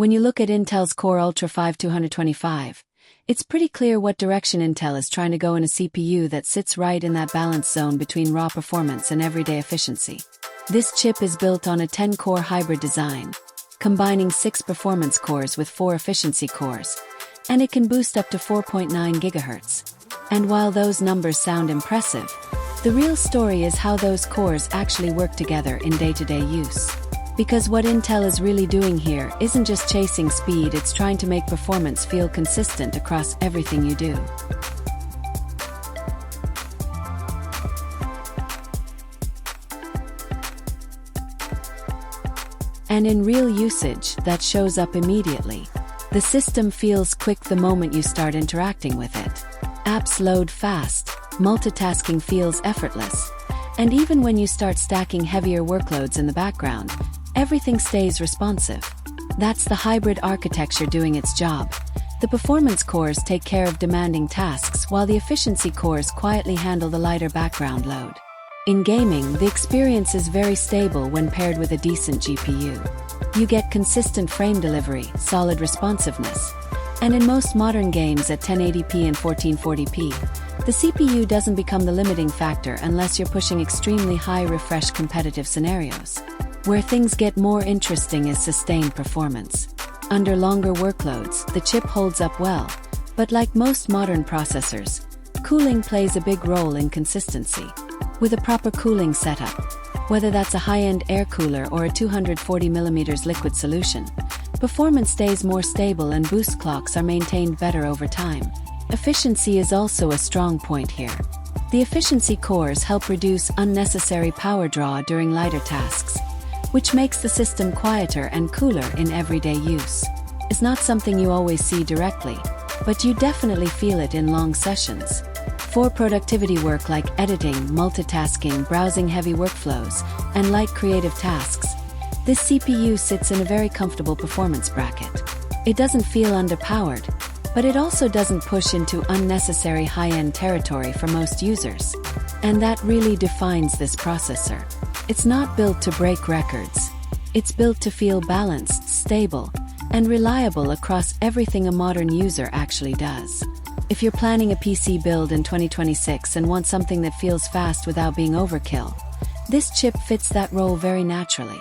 When you look at Intel's Core Ultra 5 225, it's pretty clear what direction Intel is trying to go in a CPU that sits right in that balance zone between raw performance and everyday efficiency. This chip is built on a 10-core hybrid design, combining 6 performance cores with 4 efficiency cores, and it can boost up to 4.9 GHz. And while those numbers sound impressive, the real story is how those cores actually work together in day-to-day use. Because what Intel is really doing here isn't just chasing speed, it's trying to make performance feel consistent across everything you do. And in real usage, that shows up immediately. The system feels quick the moment you start interacting with it. Apps load fast, multitasking feels effortless, and even when you start stacking heavier workloads in the background, everything stays responsive. That's the hybrid architecture doing its job. The performance cores take care of demanding tasks while the efficiency cores quietly handle the lighter background load. In gaming, the experience is very stable when paired with a decent GPU. You get consistent frame delivery, solid responsiveness, and in most modern games at 1080p and 1440p, the CPU doesn't become the limiting factor unless you're pushing extremely high refresh competitive scenarios. Where things get more interesting is sustained performance. Under longer workloads, the chip holds up well, but like most modern processors, cooling plays a big role in consistency. With a proper cooling setup, whether that's a high-end air cooler or a 240mm liquid solution, performance stays more stable and boost clocks are maintained better over time. Efficiency is also a strong point here. The efficiency cores help reduce unnecessary power draw during lighter tasks, which makes the system quieter and cooler in everyday use. It's not something you always see directly, but you definitely feel it in long sessions. For productivity work like editing, multitasking, browsing heavy workflows, and light creative tasks, this CPU sits in a very comfortable performance bracket. It doesn't feel underpowered, but it also doesn't push into unnecessary high-end territory for most users. And that really defines this processor. It's not built to break records. It's built to feel balanced, stable, and reliable across everything a modern user actually does. If you're planning a PC build in 2026 and want something that feels fast without being overkill, this chip fits that role very naturally.